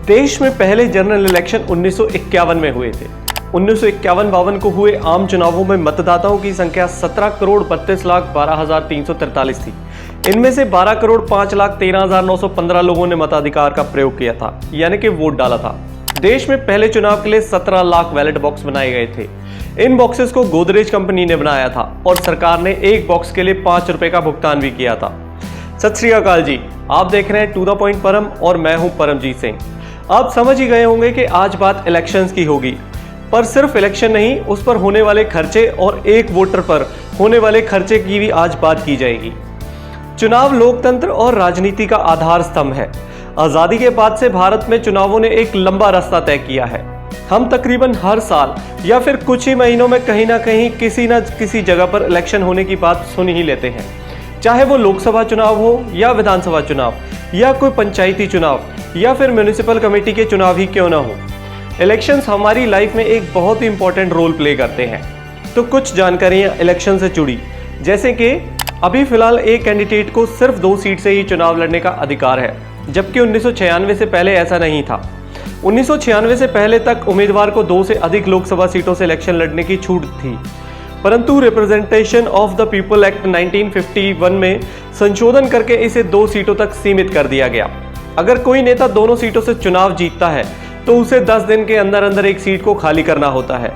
देश में पहले जनरल इलेक्शन 1951 में हुए थे। 1951-52 को हुए आम चुनावों में मतदाताओं की संख्या 17,32,12,343 थी। इनमें से 12,05,13,915 लोगों ने मताधिकार का प्रयोग किया था, यानी कि वोट डाला था। देश में पहले चुनाव के लिए 17 लाख बैलेट बॉक्स बनाए गए थे। इन बॉक्सेस को गोदरेज कंपनी ने बनाया था और सरकार ने एक बॉक्स के लिए 5 रुपए का भुगतान भी किया था। सत श्री अकाल जी, आप देख रहे हैं टू द पॉइंट परम और मैं हूं परमजीत सिंह। आप समझ ही गए होंगे कि आज बात इलेक्शंस की होगी, पर सिर्फ इलेक्शन नहीं, उस पर होने वाले खर्चे और एक वोटर पर होने वाले खर्चे की भी आज बात की जाएगी। चुनाव लोकतंत्र और राजनीति का आधार स्तंभ है। आजादी के बाद से भारत में चुनावों ने एक लंबा रास्ता तय किया है। हम तकरीबन हर साल या फिर कुछ ही महीनों में कहीं ना कहीं किसी न किसी जगह पर इलेक्शन होने की बात सुन ही लेते हैं, चाहे वो लोकसभा चुनाव हो या विधानसभा चुनाव या कोई पंचायती चुनाव या फिर म्युनिसिपल कमेटी के चुनाव ही क्यों ना हो। इलेक्शंस हमारी लाइफ में एक बहुत ही इंपॉर्टेंट रोल प्ले करते हैं। तो कुछ जानकारियां इलेक्शन से जुड़ी, जैसे कि अभी फिलहाल एक कैंडिडेट को सिर्फ 2 सीट से ही चुनाव लड़ने का अधिकार है, जबकि 1996 से पहले ऐसा नहीं था। 1996 से पहले तक उम्मीदवार को 2 से अधिक लोकसभा सीटों से इलेक्शन लड़ने की छूट थी, परंतु representation of the people act 1951 में संशोधन करके इसे 2 सीटों तक सीमित कर दिया गया। अगर कोई नेता दोनों सीटों से चुनाव जीतता है तो उसे 10 दिन के अंदर अंदर एक सीट को खाली करना होता है।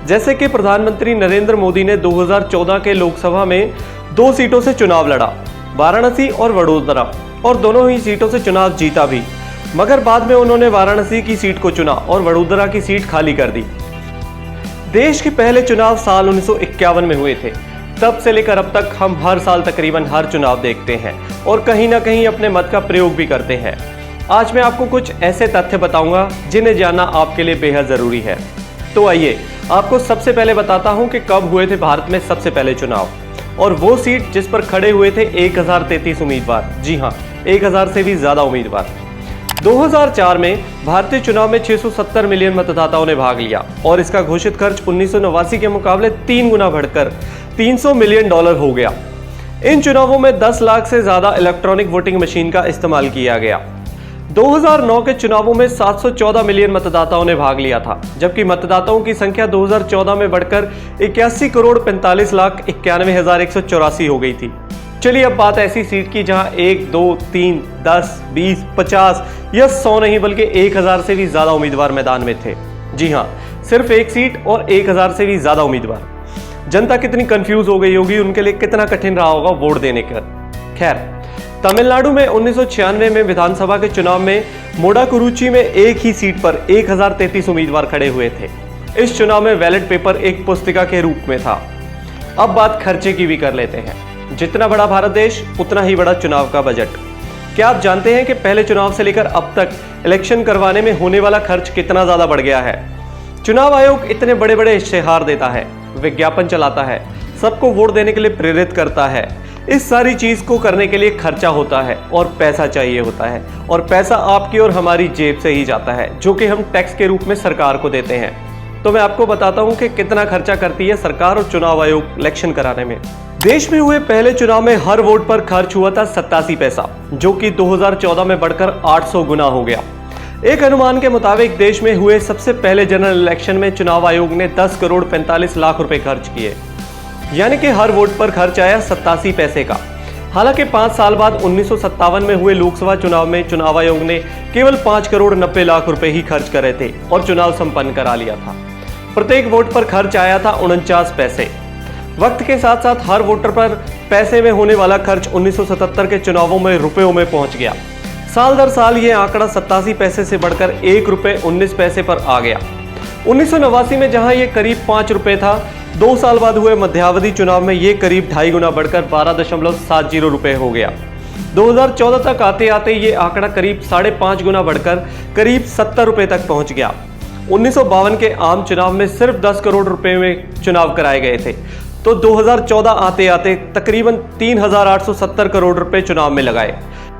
जैसे कि प्रधानमंत्री नरेंद्र मोदी ने 2014 के लोकसभा में 2 सीटों से चुनाव लड़ा, वाराणसी और वडोदरा, और दोनों ही सीटों से चुनाव जीता भी, मगर बाद में उन्होंने वाराणसी की सीट को चुना और वडोदरा की सीट खाली कर दी। देश के पहले चुनाव साल 1951 में हुए थे। तब से लेकर अब तक हम हर साल तकरीबन हर चुनाव देखते हैं और कहीं ना कहीं अपने मत का प्रयोग भी करते हैं। आज मैं आपको कुछ ऐसे तथ्य बताऊंगा जिन्हें जानना आपके लिए बेहद जरूरी है। तो आइए आपको सबसे पहले बताता हूं कि कब हुए थे भारत में सबसे पहले चुनाव, और वो सीट जिस पर खड़े हुए थे 1033 उम्मीदवार। जी हाँ, 1000 से भी ज्यादा उम्मीदवार। 2004 में भारतीय चुनाव में 670 मिलियन मतदाताओं ने भाग लिया और इसका घोषित खर्च 1989 के मुकाबले 3 गुना बढ़कर $300 मिलियन हो गया। इन चुनावों में 10 लाख से ज्यादा इलेक्ट्रॉनिक वोटिंग मशीन का इस्तेमाल किया गया। 2009 के चुनावों में 714 मिलियन मतदाताओं ने भाग लिया था, जबकि मतदाताओं की संख्या 2014 में बढ़कर 81,45,91,184 हो गई थी। चलिए अब बात ऐसी सीट की जहां 1, 2, 3, 10, 20, 50 या 100 नहीं बल्कि 1000 से भी ज्यादा उम्मीदवार मैदान में थे। जी हाँ, सिर्फ एक सीट और 1000 से भी ज्यादा उम्मीदवार। जनता कितनी कंफ्यूज हो गई होगी, उनके लिए कितना कठिन रहा होगा वोट देने का। खैर, तमिलनाडु में 1996 में विधानसभा के चुनाव में मोडाकुरुची में एक ही सीट पर 1033 उम्मीदवार खड़े हुए थे। इस चुनाव में बैलेट पेपर एक पुस्तिका के रूप में था। अब बात खर्चे की भी कर लेते हैं। जितना बड़ा भारत देश उतना ही बड़ा चुनाव का बजट। क्या आप जानते हैं कि पहले चुनाव से लेकर अब तक इलेक्शन करवाने में होने वाला खर्च कितना ज्यादा बढ़ गया है? चुनाव आयोग इतने बड़े बड़े इश्तेहार देता है, विज्ञापन चलाता है, सबको वोट देने के लिए प्रेरित करता है। इस सारी चीज को करने के लिए खर्चा होता है और पैसा चाहिए होता है, और पैसा आपकी और हमारी जेब से ही जाता है, जो कि हम टैक्स के रूप में सरकार को देते हैं। तो मैं आपको बताता हूं कि कितना खर्चा करती है सरकार और चुनाव आयोग इलेक्शन कराने में। देश में हुए पहले चुनाव में हर वोट पर खर्च हुआ था 87 पैसा, जो कि 2014 में बढ़कर 800 गुना हो गया। एक अनुमान के मुताबिक देश में हुए सबसे पहले जनरल इलेक्शन में चुनाव आयोग ने 10,45,00,000 रुपए खर्च किए, यानी कि हर वोट पर खर्च आया 87 पैसे का। हालांकि 5 साल बाद 1957 में हुए लोकसभा चुनाव में चुनाव आयोग ने केवल 5,90,00,000 रुपए ही खर्च करे थे और चुनाव संपन्न करा लिया था। प्रत्येक वोट पर खर्च आया था 49 पैसे। वक्त के साथ साथ हर वोटर पर पैसे में होने वाला खर्च 1977 के चुनावों में रुपयों में पहुंच गया। साल दर साल ये आंकड़ा 87 पैसे से बढ़कर ₹1.19 पर आ गया। 1989 में जहां ये करीब 5 रुपए था, 2 साल बाद हुए मध्यावधि चुनाव में ये करीब 2.5 गुना बढ़कर 12.70 रुपए हो गया। 2014 तक आते आते ये आंकड़ा करीब 5.5 गुना बढ़कर करीब 70 रुपए तक पहुंच गया। 1952 के आम चुनाव में सिर्फ 10 करोड़ रुपए में चुनाव कराए गए थे, तो 2014 आते आते तकरीबन 3,870 करोड़ रुपए चुनाव में लगाए।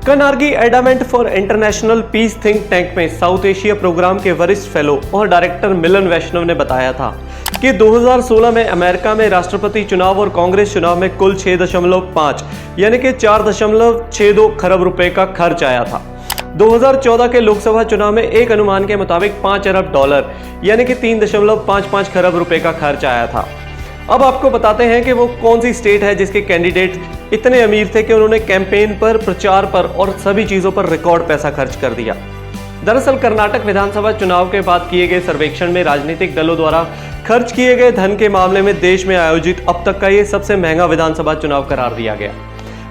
कनार्गी Endowment for International Peace think tank में साउथ एशिया प्रोग्राम के वरिष्ठ फेलो और डायरेक्टर मिलन वैष्णव ने बताया था कि 2016 में अमेरिका में राष्ट्रपति चुनाव और कांग्रेस चुनाव में कुल 6.5 यानी कि 4.62 खरब रुपए का खर्च आया था। 2014 के लोकसभा चुनाव में एक अनुमान के मुताबिक 5 अरब डॉलर यानी कि 3.55 खरब रुपए का खर्च आया था। अब आपको बताते हैं कि वो कौन सी स्टेट है जिसके कैंडिडेट इतने अमीर थे कि उन्होंने कैंपेन पर, प्रचार पर और सभी चीजों पर रिकॉर्ड पैसा खर्च कर दिया। दरअसल कर्नाटक विधानसभा चुनाव के बाद किए गए सर्वेक्षण में राजनीतिक दलों द्वारा खर्च किए गए धन के मामले में देश में आयोजित अब तक का ये सबसे महंगा विधानसभा चुनाव करार दिया गया।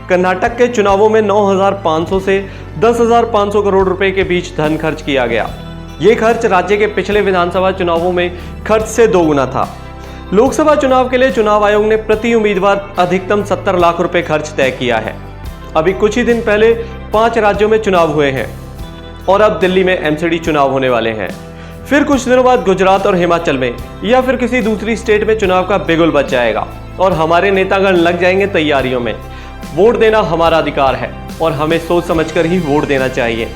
कर्नाटक के चुनावों में 9,500 से 10,500 करोड़ रुपए के बीच धन खर्च किया गया। ये खर्च राज्य के पिछले विधानसभा चुनावों में खर्च से दोगुना था। लोकसभा चुनाव के लिए चुनाव आयोग ने प्रति उम्मीदवार अधिकतम 70 लाख रुपए खर्च तय किया है। अभी कुछ ही दिन पहले 5 राज्यों में चुनाव हुए हैं और अब दिल्ली में एमसीडी चुनाव होने वाले हैं। फिर कुछ दिनों बाद गुजरात और हिमाचल में या फिर किसी दूसरी स्टेट में चुनाव का बिगुल बच जाएगा और हमारे नेतागण लग जाएंगे तैयारियों में। वोट देना हमारा अधिकार है और हमें सोच समझकर ही वोट देना चाहिए।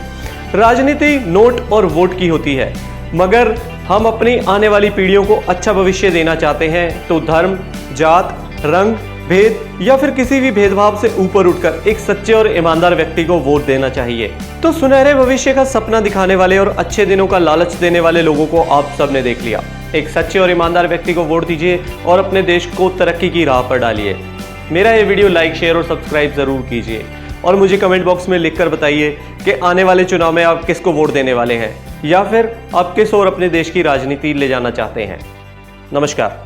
राजनीति नोट और वोट की होती है, मगर हम अपनी आने वाली पीढ़ियों को अच्छा भविष्य देना चाहते हैं तो धर्म, जात, रंग, भेद या फिर किसी भी भेदभाव से ऊपर उठकर एक सच्चे और ईमानदार व्यक्ति को वोट देना चाहिए। तो सुनहरे भविष्य का सपना दिखाने वाले और अच्छे दिनों का लालच देने वाले लोगों को आप सबने देख लिया। एक सच्चे और ईमानदार व्यक्ति को वोट दीजिए और अपने देश को तरक्की की राह पर डालिए। मेरा ये वीडियो लाइक, शेयर और सब्सक्राइब जरूर कीजिए और मुझे कमेंट बॉक्स में लिखकर बताइए कि आने वाले चुनाव में आप किसको वोट देने वाले हैं या फिर आप किस और अपने देश की राजनीति ले जाना चाहते हैं। नमस्कार।